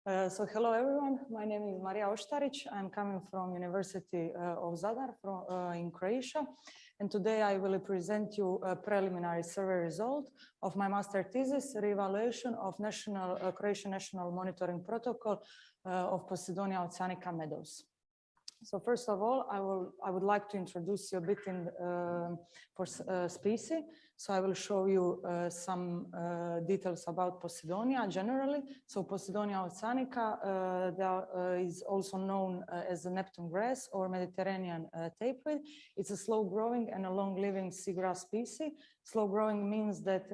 So hello everyone, my name is Marija Oštarić. I'm coming from University of Zadar in Croatia, and today I will present you a preliminary survey result of my master thesis, Reevaluation of Croatian National Monitoring Protocol of Posidonia oceanica Meadows. So first of all, I would like to introduce you a bit for species. So I will show you some details about Posidonia generally. So Posidonia oceanica is also known as the Neptune grass or Mediterranean tapeweed. It's a slow-growing and a long-living seagrass species. Slow-growing means that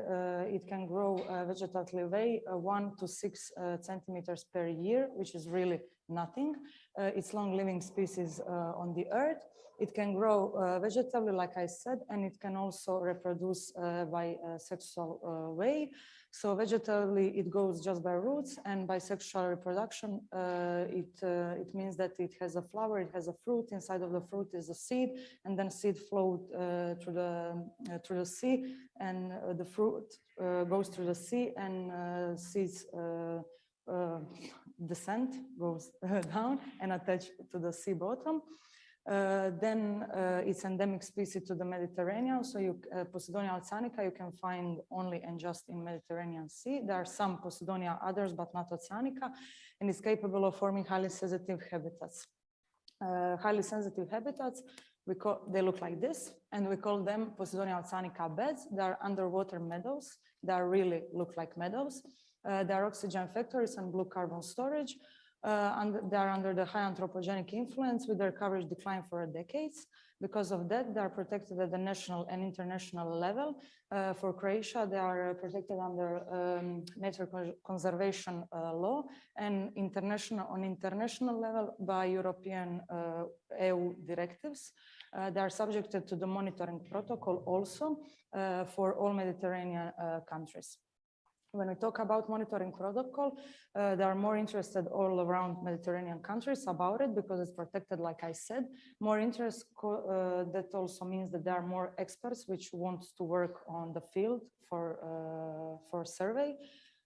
it can grow vegetatively 1 to 6 centimeters per year, which is really nothing. It's long-living species on the earth. It can grow vegetatively, like I said, and it can also reproduce by a sexual way. So vegetatively, it goes just by roots, and by sexual reproduction, it means that it has a flower, it has a fruit. Inside of the fruit is a seed, and then seed float through the sea, and the fruit goes through the sea, and seeds descent goes down and attach to the sea bottom. Then it's endemic species to the Mediterranean. So Posidonia oceanica you can find only and just in Mediterranean Sea. There are some Posidonia others, but not oceanica, and it's capable of forming highly sensitive habitats. Highly sensitive habitats, they look like this, and we call them Posidonia oceanica beds. They are underwater meadows. They really look like meadows. They are oxygen factories and blue carbon storage. And they are under the high anthropogenic influence with their coverage decline for decades. Because of that, they are protected at the national and international level. For Croatia, they are protected under nature conservation law and on international level by European EU directives. They are subjected to the monitoring protocol also for all Mediterranean countries. When we talk about monitoring protocol, they are more interested all around Mediterranean countries about it because it's protected, like I said. More interest, that also means that there are more experts which want to work on the field for survey.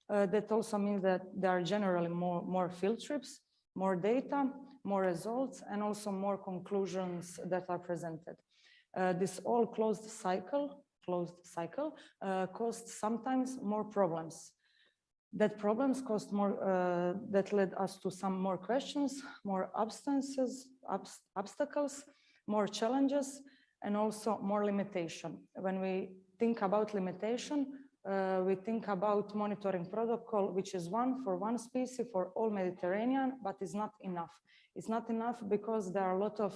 That also means that there are generally more field trips, more data, more results, and also more conclusions that are presented. This all closed cycle caused sometimes more problems. That problems caused more, that led us to some more questions, more obstacles, more challenges, and also more limitation. When we think about limitation, we think about monitoring protocol, which is one for one species for all Mediterranean, but it's not enough. It's not enough because there are a lot of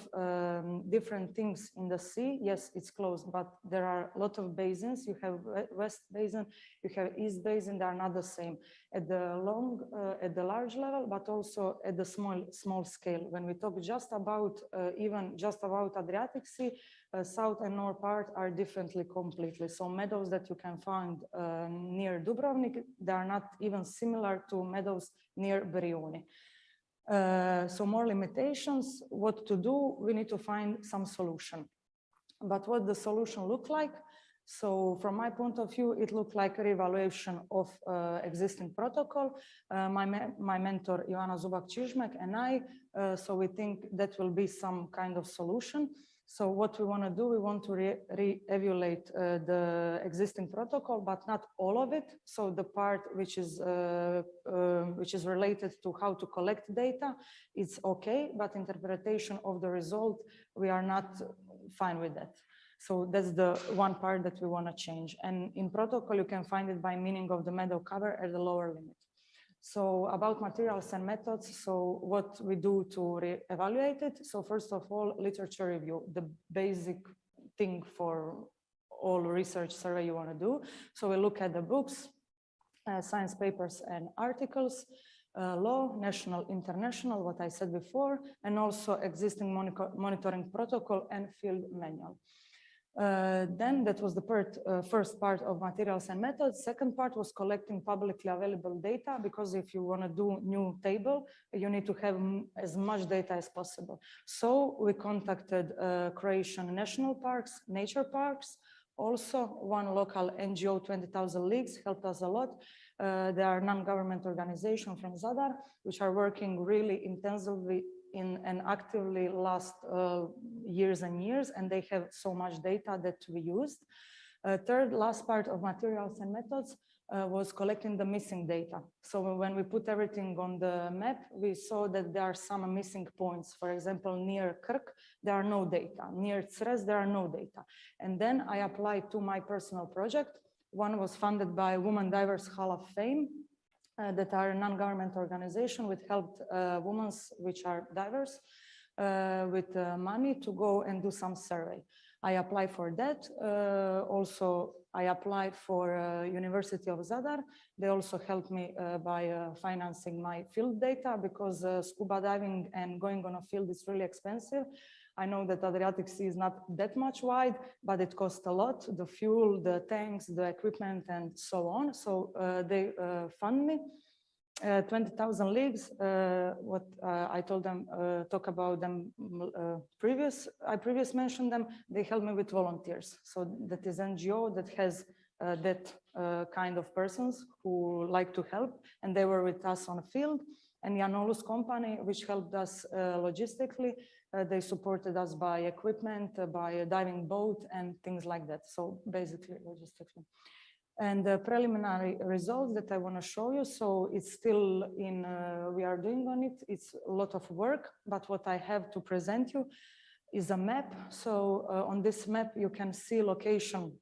different things in the sea. Yes, it's closed, but there are a lot of basins. You have West Basin, you have East Basin. They are not the same at the large level, but also at the small scale. When we talk just about Adriatic Sea, south and north part are differently completely. So meadows that you can find near Dubrovnik, they are not even similar to meadows near Brioni. So more limitations, what to do, we need to find some solution. But what the solution look like? So from my point of view, it looked like a reevaluation of existing protocol. My mentor, Ivana Zubak-Čižmek, and I, so we think that will be some kind of solution. So what we want to do, we want to re-evaluate the existing protocol, but not all of it. So the part which is related to how to collect data, it's okay, but interpretation of the result, we are not fine with that. So that's the one part that we want to change. And in protocol, you can find it by meaning of the meadow cover at the lower limit. So about materials and methods, so what we do to re-evaluate it. So first of all, literature review, the basic thing for all research survey you want to do. So we look at the books, science papers and articles, law, national, international, what I said before, and also existing monitoring protocol and field manual. Then that was the first part of materials and methods. Second part was collecting publicly available data, because if you want to do new table, you need to have as much data as possible. So we contacted Croatian national parks, nature parks, Also, one local NGO, 20,000 Leagues, helped us a lot. They are a non-government organization from Zadar, which are working really intensively and actively last years and years, and they have so much data that we used. Third, last part of materials and methods was collecting the missing data. So when we put everything on the map, we saw that there are some missing points. For example, near Krk, there are no data. Near Cres, there are no data. And then I applied to my personal project. One was funded by Women Divers Hall of Fame, that are a non-government organization which helped women which are divers with money to go and do some survey. I applied for that. Also, I applied for University of Zadar. They also helped me by financing my field data, because scuba diving and going on a field is really expensive. I know that Adriatic Sea is not that much wide, but it costs a lot, the fuel, the tanks, the equipment, and so on. So they fund me. 20,000 Leagues, what I told them, talk about them I previously mentioned them, they help me with volunteers. So that is NGO that has that kind of persons who like to help, and they were with us on the field. And Janolus company, which helped us logistically, they supported us by equipment, by a diving boat and things like that. So basically logistically. And the preliminary results that I want to show you. So it's still in, we are doing on it. It's a lot of work, but what I have to present you is a map. So on this map, you can see location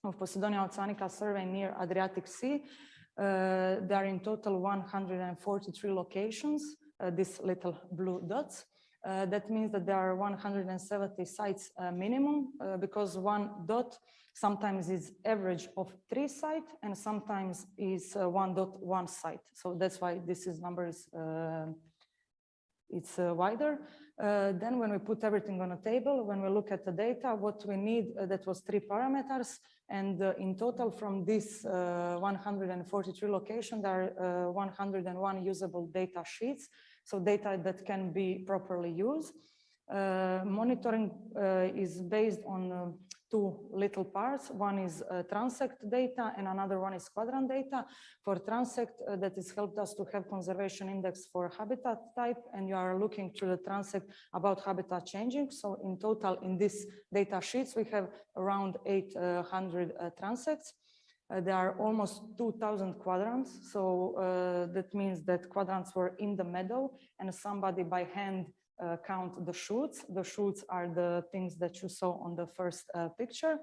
of Posidonia oceanica survey near Adriatic Sea. There are in total 143 locations, these little blue dots. That means that there are 170 sites minimum, because one dot sometimes is average of 3 sites and sometimes is 1.1 site. So that's why this is number is it's wider. Then when we put everything on a table, when we look at the data, what we need, that was 3 parameters. And in total from this 143 locations, there are 101 usable data sheets. So data that can be properly used. Monitoring is based on 2 little parts. One is transect data and another one is quadrant data. For transect, that has helped us to have conservation index for habitat type, and you are looking through the transect about habitat changing. So in total in this data sheets, we have around 800 transects. There are almost 2,000 quadrants. So that means that quadrants were in the meadow and somebody by hand count the shoots. The shoots are the things that you saw on the first picture.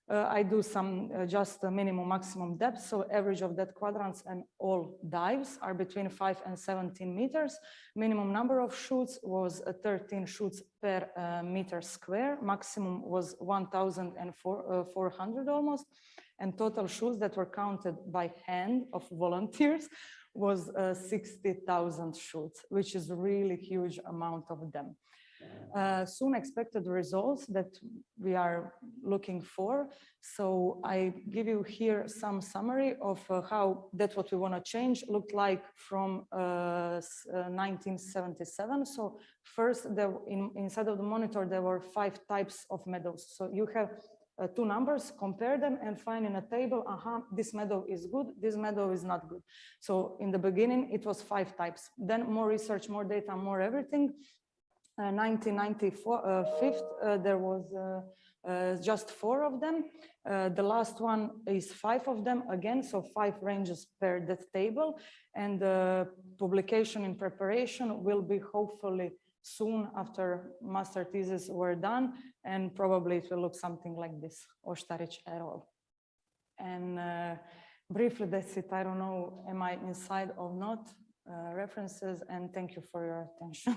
I do some just a minimum maximum depth. So average of that quadrants and all dives are between 5 and 17 meters. Minimum number of shoots was 13 shoots per meter square. Maximum was 1,400 almost. And total shoots that were counted by hand of volunteers was 60,000 shoots, which is a really huge amount of them. Soon expected results that we are looking for. So I give you here some summary of how that what we want to change looked like from 1977. So first, inside of the monitor, there were 5 types of meadows. So you have 2 numbers, compare them and find in a table, this meadow is good, this meadow is not good. So in the beginning, it was 5 types. Then more research, more data, more everything. 1995, there was just 4 of them. The last one is 5 of them again, so 5 ranges per that table. And the publication in preparation will be hopefully soon after master thesis were done, and probably it will look something like this, Oštarić et al. And briefly, that's it. I don't know, am I inside or not? References, and thank you for your attention.